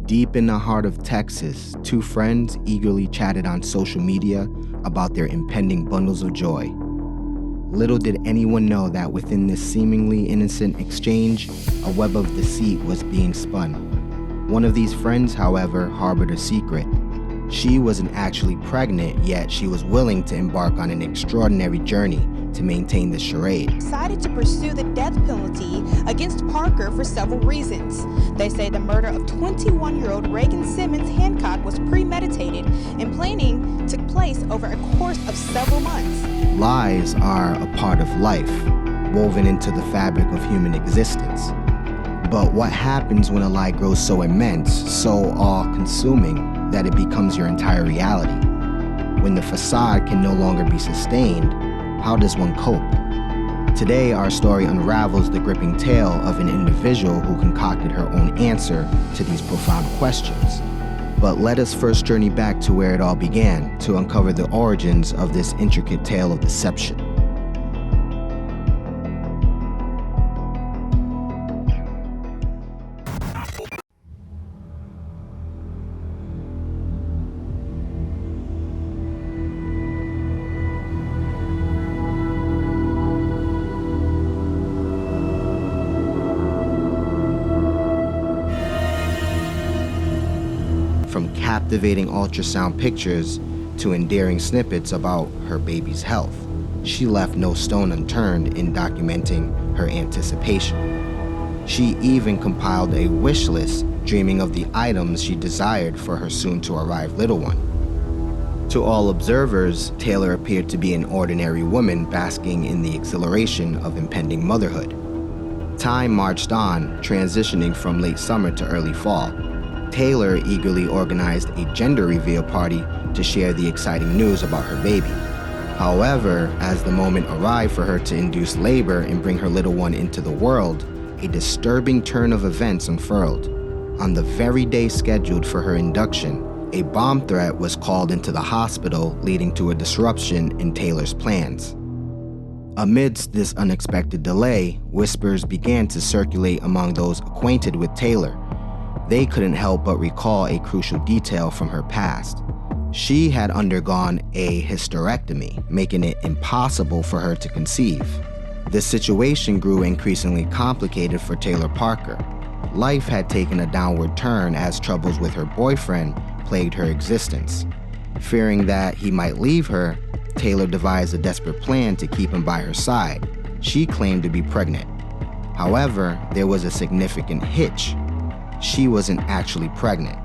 Deep in the heart of Texas, two friends eagerly chatted on social media about their impending bundles of joy. Little did anyone know that within this seemingly innocent exchange, a web of deceit was being spun. One of these friends, however, harbored a secret. She wasn't actually pregnant, yet she was willing to embark on an extraordinary journey to maintain the charade. Decided to pursue the death penalty against Parker for several reasons. They say the murder of 21-year-old Reagan Simmons Hancock was premeditated and planning took place over a course of several months. Lies are a part of life, woven into the fabric of human existence. But what happens when a lie grows so immense, so awe-consuming, that it becomes your entire reality? When the facade can no longer be sustained, how does one cope? Today, our story unravels the gripping tale of an individual who concocted her own answer to these profound questions. But let us first journey back to where it all began to uncover the origins of this intricate tale of deception. From captivating ultrasound pictures to endearing snippets about her baby's health, she left no stone unturned in documenting her anticipation. She even compiled a wish list, dreaming of the items she desired for her soon-to-arrive little one. To all observers, Taylor appeared to be an ordinary woman basking in the exhilaration of impending motherhood. Time marched on, transitioning from late summer to early fall. Taylor eagerly organized a gender reveal party to share the exciting news about her baby. However, as the moment arrived for her to induce labor and bring her little one into the world, a disturbing turn of events unfurled. On the very day scheduled for her induction, a bomb threat was called into the hospital, leading to a disruption in Taylor's plans. Amidst this unexpected delay, whispers began to circulate among those acquainted with Taylor. They couldn't help but recall a crucial detail from her past. She had undergone a hysterectomy, making it impossible for her to conceive. The situation grew increasingly complicated for Taylor Parker. Life had taken a downward turn as troubles with her boyfriend plagued her existence. Fearing that he might leave her, Taylor devised a desperate plan to keep him by her side. She claimed to be pregnant. However, there was a significant hitch. She wasn't actually pregnant.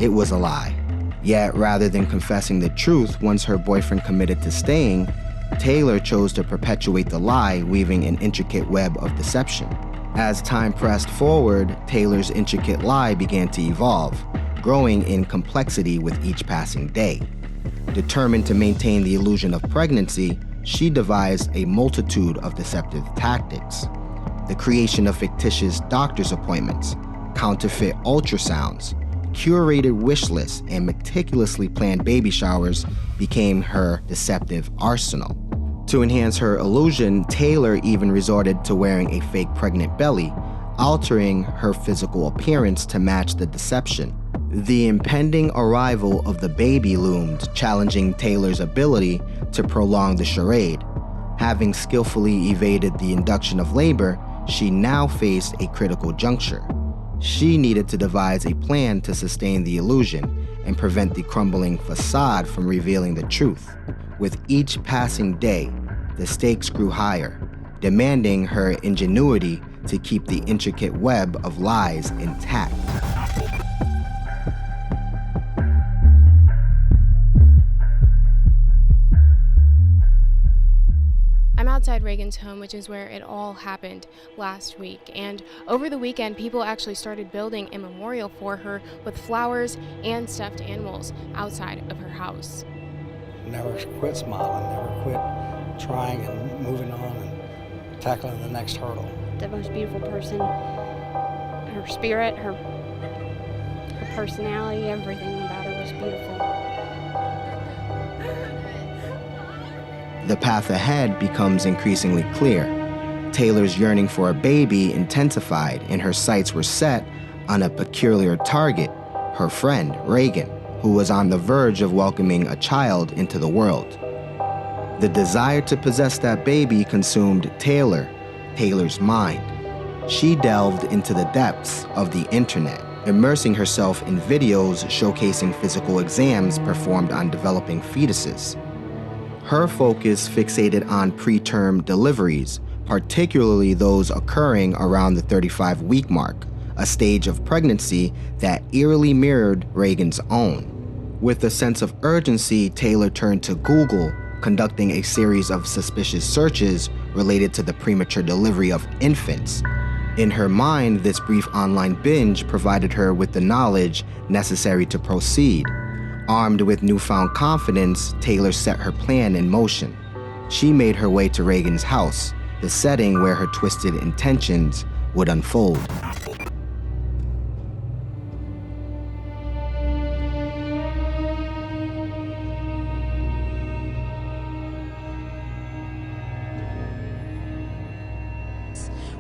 It was a lie. Yet, rather than confessing the truth once her boyfriend committed to staying, Taylor chose to perpetuate the lie, weaving an intricate web of deception. As time pressed forward, Taylor's intricate lie began to evolve, growing in complexity with each passing day. Determined to maintain the illusion of pregnancy, she devised a multitude of deceptive tactics. The creation of fictitious doctor's appointments, counterfeit ultrasounds, curated wish lists, and meticulously planned baby showers became her deceptive arsenal. To enhance her illusion, Taylor even resorted to wearing a fake pregnant belly, altering her physical appearance to match the deception. The impending arrival of the baby loomed, challenging Taylor's ability to prolong the charade. Having skillfully evaded the induction of labor, she now faced a critical juncture. She needed to devise a plan to sustain the illusion and prevent the crumbling facade from revealing the truth. With each passing day, the stakes grew higher, demanding her ingenuity to keep the intricate web of lies intact. I'm outside Reagan's home, which is where it all happened last week. And over the weekend, people actually started building a memorial for her with flowers and stuffed animals outside of her house. Never quit smiling, never quit trying and moving on and tackling the next hurdle. The most beautiful person, her spirit, her personality, everything about her was beautiful. The path ahead becomes increasingly clear. Taylor's yearning for a baby intensified, and her sights were set on a peculiar target, her friend, Reagan, who was on the verge of welcoming a child into the world. The desire to possess that baby consumed Taylor's mind. She delved into the depths of the internet, immersing herself in videos showcasing physical exams performed on developing fetuses. Her focus fixated on preterm deliveries, particularly those occurring around the 35-week mark, a stage of pregnancy that eerily mirrored Reagan's own. With a sense of urgency, Taylor turned to Google, conducting a series of suspicious searches related to the premature delivery of infants. In her mind, this brief online binge provided her with the knowledge necessary to proceed. Armed with newfound confidence, Taylor set her plan in motion. She made her way to Reagan's house, the setting where her twisted intentions would unfold.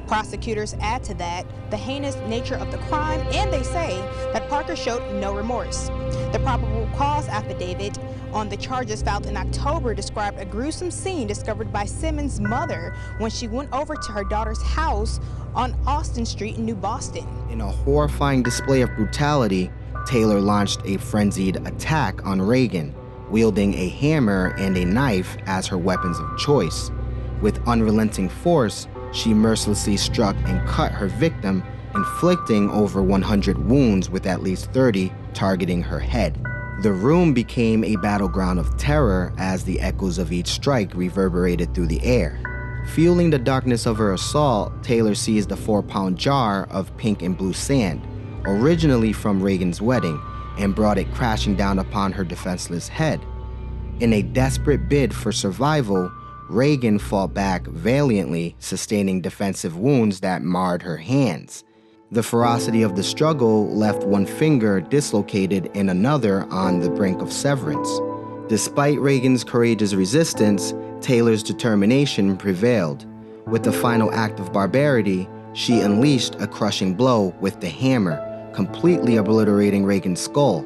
Prosecutors add to that the heinous nature of the crime, and they say that Parker showed no remorse. The probable cause affidavit on the charges filed in October described a gruesome scene discovered by Simmons' mother when she went over to her daughter's house on Austin Street in New Boston. In a horrifying display of brutality, Taylor launched a frenzied attack on Reagan, wielding a hammer and a knife as her weapons of choice. With unrelenting force, she mercilessly struck and cut her victim, inflicting over 100 wounds with at least 30 targeting her head. The room became a battleground of terror as the echoes of each strike reverberated through the air. Fueling the darkness of her assault, Taylor seized a 4-pound jar of pink and blue sand, originally from Reagan's wedding, and brought it crashing down upon her defenseless head. In a desperate bid for survival, Reagan fought back valiantly, sustaining defensive wounds that marred her hands. The ferocity of the struggle left one finger dislocated and another on the brink of severance. Despite Reagan's courageous resistance, Taylor's determination prevailed. With the final act of barbarity, she unleashed a crushing blow with the hammer, completely obliterating Reagan's skull.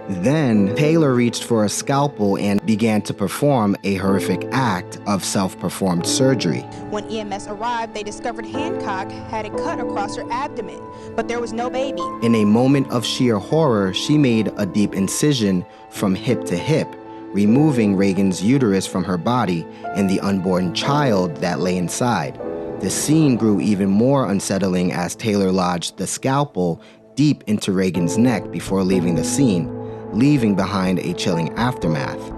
Then, Taylor reached for a scalpel and began to perform a horrific act of self-performed surgery. When EMS arrived, they discovered Hancock had a cut across her abdomen, but there was no baby. In a moment of sheer horror, she made a deep incision from hip to hip, removing Reagan's uterus from her body and the unborn child that lay inside. The scene grew even more unsettling as Taylor lodged the scalpel deep into Reagan's neck before leaving the scene, leaving behind a chilling aftermath.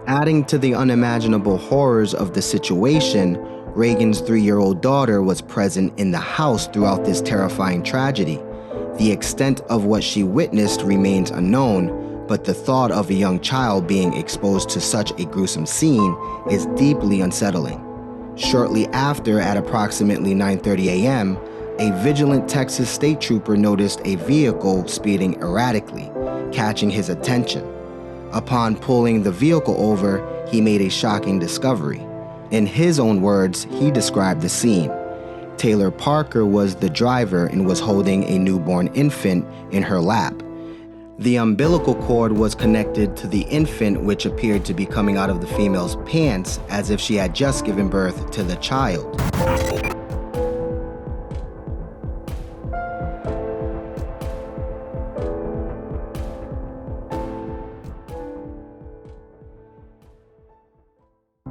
Adding to the unimaginable horrors of the situation, Reagan's 3-year-old daughter was present in the house throughout this terrifying tragedy. The extent of what she witnessed remains unknown, but the thought of a young child being exposed to such a gruesome scene is deeply unsettling. Shortly after, at approximately 9:30 a.m., a vigilant Texas state trooper noticed a vehicle speeding erratically, catching his attention. Upon pulling the vehicle over, he made a shocking discovery. In his own words, he described the scene. Taylor Parker was the driver and was holding a newborn infant in her lap. The umbilical cord was connected to the infant, which appeared to be coming out of the female's pants as if she had just given birth to the child.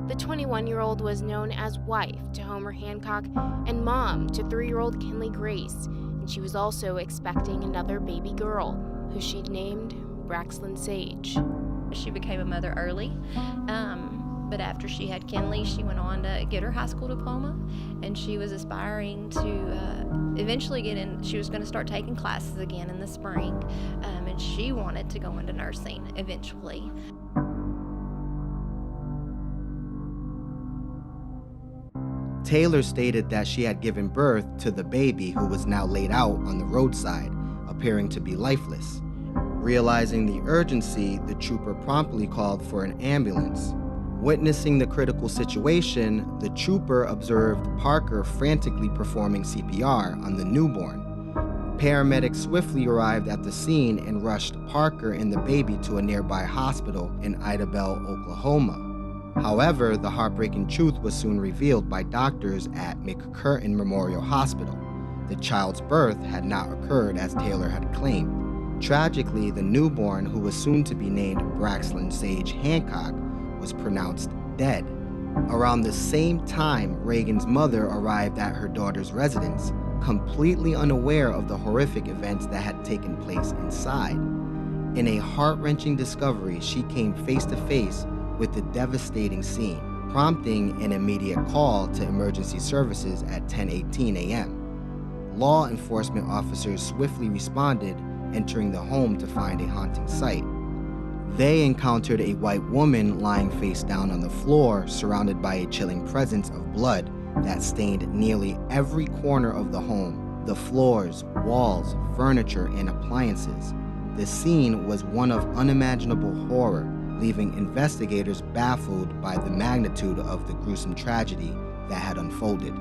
The 21-year-old was known as wife to Homer Hancock and mom to 3-year-old Kinley Grace, and she was also expecting another baby girl, who she'd named Braxlyn Sage. She became a mother early, but after she had Kinley, she went on to get her high school diploma, and she was aspiring to eventually get in. She was going to start taking classes again in the spring, and she wanted to go into nursing eventually. Taylor stated that she had given birth to the baby, who was now laid out on the roadside, appearing to be lifeless. Realizing the urgency, the trooper promptly called for an ambulance. Witnessing the critical situation, the trooper observed Parker frantically performing CPR on the newborn. Paramedics swiftly arrived at the scene and rushed Parker and the baby to a nearby hospital in Idabel, Oklahoma. However, the heartbreaking truth was soon revealed by doctors at McCurtain Memorial Hospital. The child's birth had not occurred as Taylor had claimed. Tragically, the newborn, who was soon to be named Braxton Sage Hancock, was pronounced dead. Around the same time, Reagan's mother arrived at her daughter's residence, completely unaware of the horrific events that had taken place inside. In a heart-wrenching discovery, she came face to face with the devastating scene, prompting an immediate call to emergency services at 10:18 a.m. Law enforcement officers swiftly responded, entering the home to find a haunting sight. They encountered a white woman lying face down on the floor, surrounded by a chilling presence of blood that stained nearly every corner of the home, the floors, walls, furniture, and appliances. The scene was one of unimaginable horror, leaving investigators baffled by the magnitude of the gruesome tragedy that had unfolded.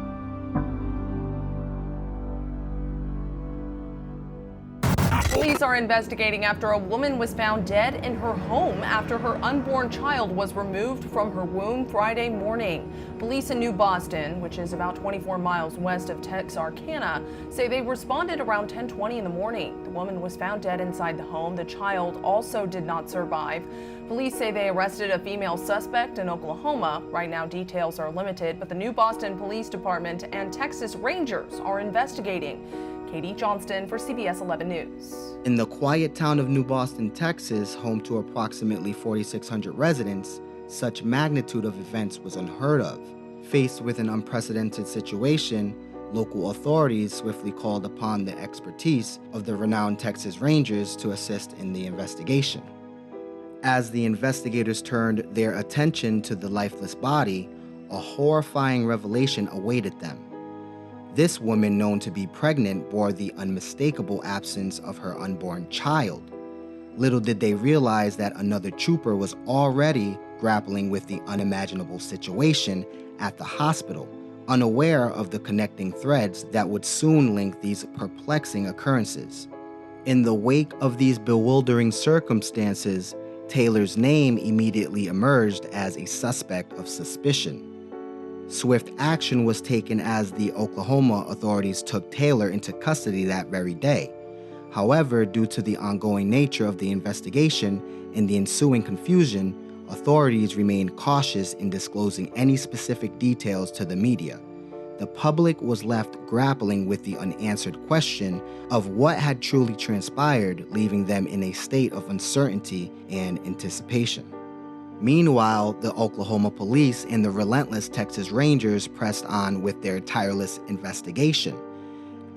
Police are investigating after a woman was found dead in her home after her unborn child was removed from her womb Friday morning. Police in New Boston, which is about 24 miles west of Texarkana, say they responded around 10:20 in the morning. The woman was found dead inside the home. The child also did not survive. Police say they arrested a female suspect in Oklahoma. Right now, details are limited, but the New Boston Police Department and Texas Rangers are investigating. Katie Johnston for CBS 11 News. In the quiet town of New Boston, Texas, home to approximately 4,600 residents, such magnitude of events was unheard of. Faced with an unprecedented situation, local authorities swiftly called upon the expertise of the renowned Texas Rangers to assist in the investigation. As the investigators turned their attention to the lifeless body, a horrifying revelation awaited them. This woman, known to be pregnant, bore the unmistakable absence of her unborn child. Little did they realize that another trooper was already grappling with the unimaginable situation at the hospital, unaware of the connecting threads that would soon link these perplexing occurrences. In the wake of these bewildering circumstances, Taylor's name immediately emerged as a suspect of suspicion. Swift action was taken as the Oklahoma authorities took Taylor into custody that very day. However, due to the ongoing nature of the investigation and the ensuing confusion, authorities remained cautious in disclosing any specific details to the media. The public was left grappling with the unanswered question of what had truly transpired, leaving them in a state of uncertainty and anticipation. Meanwhile, the Oklahoma police and the relentless Texas Rangers pressed on with their tireless investigation.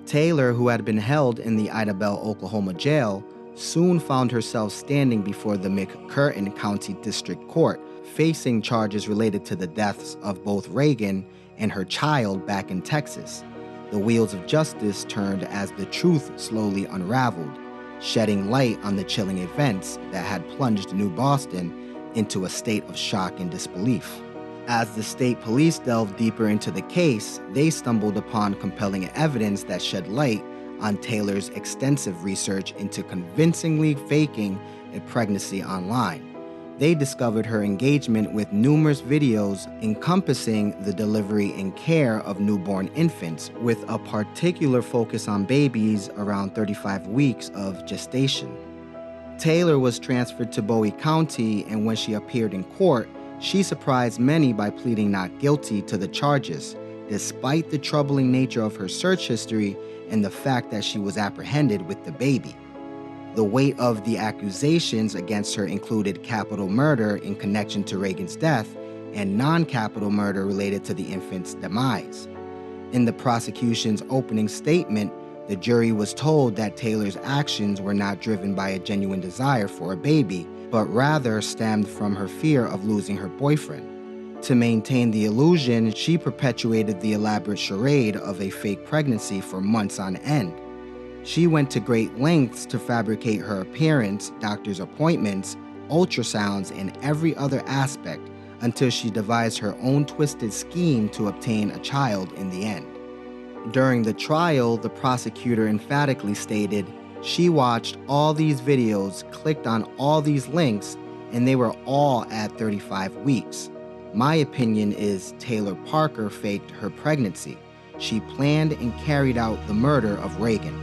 Taylor, who had been held in the Idabel, Oklahoma jail, soon found herself standing before the McCurtain County District Court, facing charges related to the deaths of both Reagan and her child back in Texas. The wheels of justice turned as the truth slowly unraveled, shedding light on the chilling events that had plunged New Boston into a state of shock and disbelief. As the state police delved deeper into the case, they stumbled upon compelling evidence that shed light on Taylor's extensive research into convincingly faking a pregnancy online. They discovered her engagement with numerous videos encompassing the delivery and care of newborn infants, with a particular focus on babies around 35 weeks of gestation. Taylor was transferred to Bowie County, and when she appeared in court, she surprised many by pleading not guilty to the charges, despite the troubling nature of her search history and the fact that she was apprehended with the baby. The weight of the accusations against her included capital murder in connection to Reagan's death and non-capital murder related to the infant's demise. In the prosecution's opening statement, the jury was told that Taylor's actions were not driven by a genuine desire for a baby, but rather stemmed from her fear of losing her boyfriend. To maintain the illusion, she perpetuated the elaborate charade of a fake pregnancy for months on end. She went to great lengths to fabricate her appearance, doctor's appointments, ultrasounds, and every other aspect until she devised her own twisted scheme to obtain a child in the end. During the trial, the prosecutor emphatically stated, "She watched all these videos, clicked on all these links, and they were all at 35 weeks. My opinion is Taylor Parker faked her pregnancy. She planned and carried out the murder of Reagan."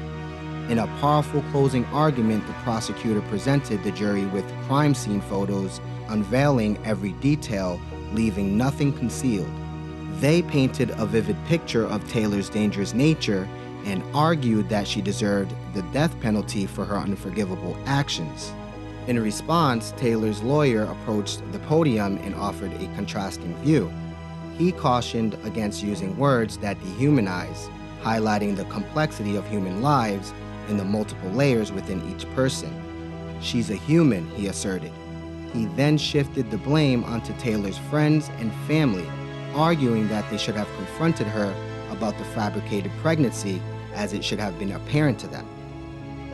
In a powerful closing argument, the prosecutor presented the jury with crime scene photos, unveiling every detail, leaving nothing concealed. They painted a vivid picture of Taylor's dangerous nature and argued that she deserved the death penalty for her unforgivable actions. In response, Taylor's lawyer approached the podium and offered a contrasting view. He cautioned against using words that dehumanize, highlighting the complexity of human lives and the multiple layers within each person. "She's a human," he asserted. He then shifted the blame onto Taylor's friends and family, arguing that they should have confronted her about the fabricated pregnancy, as it should have been apparent to them.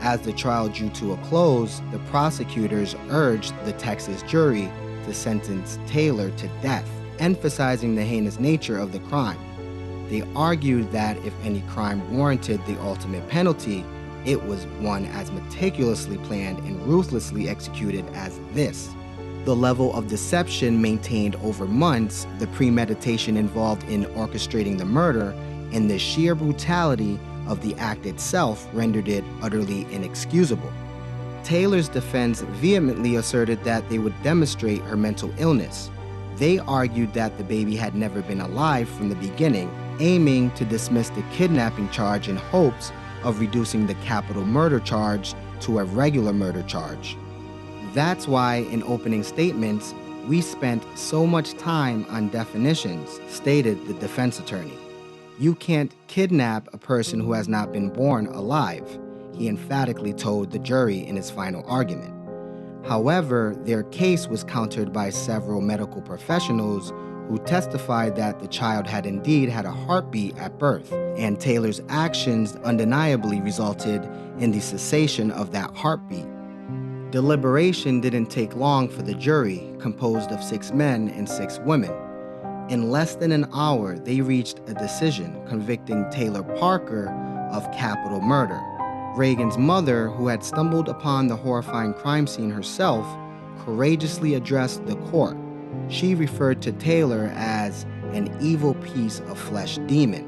As the trial drew to a close, the prosecutors urged the Texas jury to sentence Taylor to death, emphasizing the heinous nature of the crime. They argued that if any crime warranted the ultimate penalty, it was one as meticulously planned and ruthlessly executed as this. The level of deception maintained over months, the premeditation involved in orchestrating the murder, and the sheer brutality of the act itself rendered it utterly inexcusable. Taylor's defense vehemently asserted that they would demonstrate her mental illness. They argued that the baby had never been alive from the beginning, aiming to dismiss the kidnapping charge in hopes of reducing the capital murder charge to a regular murder charge. "That's why in opening statements, we spent so much time on definitions," stated the defense attorney. "You can't kidnap a person who has not been born alive," he emphatically told the jury in his final argument. However, their case was countered by several medical professionals who testified that the child had indeed had a heartbeat at birth, and Taylor's actions undeniably resulted in the cessation of that heartbeat. Deliberation didn't take long for the jury, composed of 6 men and 6 women. In less than an hour, they reached a decision convicting Taylor Parker of capital murder. Reagan's mother, who had stumbled upon the horrifying crime scene herself, courageously addressed the court. She referred to Taylor as an evil piece of flesh demon,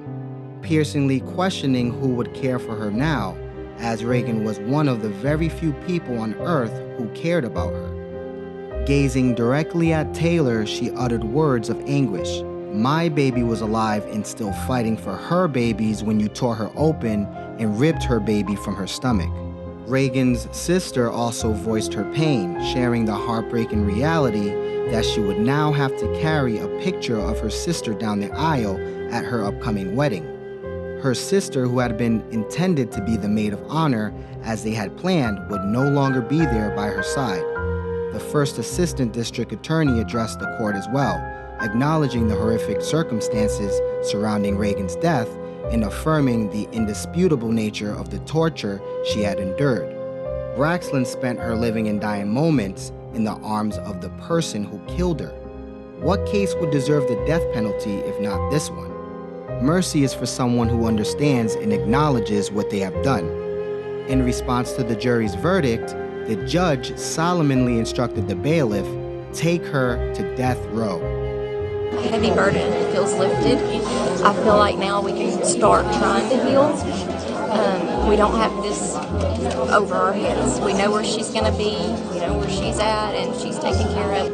piercingly questioning who would care for her now, as Reagan was one of the very few people on earth who cared about her. Gazing directly at Taylor, she uttered words of anguish. "My baby was alive and still fighting for her babies when you tore her open and ripped her baby from her stomach." Reagan's sister also voiced her pain, sharing the heartbreaking reality that she would now have to carry a picture of her sister down the aisle at her upcoming wedding. Her sister, who had been intended to be the maid of honor as they had planned, would no longer be there by her side. The first assistant district attorney addressed the court as well, acknowledging the horrific circumstances surrounding Reagan's death and affirming the indisputable nature of the torture she had endured. Braxton spent her living and dying moments in the arms of the person who killed her. What case would deserve the death penalty if not this one? Mercy is for someone who understands and acknowledges what they have done. In response to the jury's verdict, the judge solemnly instructed the bailiff, "Take her to death row." Heavy burden feels lifted. I feel like now we can start trying to heal. We don't have this over our heads. We know where she's going to be, we know where she's at, and she's taken care of.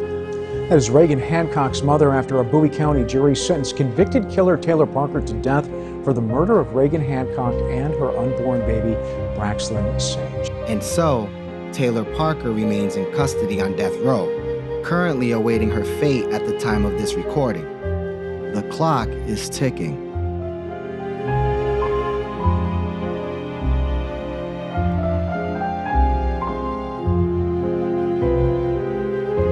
That is Reagan Hancock's mother after a Bowie County jury sentenced convicted killer Taylor Parker to death for the murder of Reagan Hancock and her unborn baby, Braxton Sage. And so, Taylor Parker remains in custody on death row, currently awaiting her fate at the time of this recording. The clock is ticking.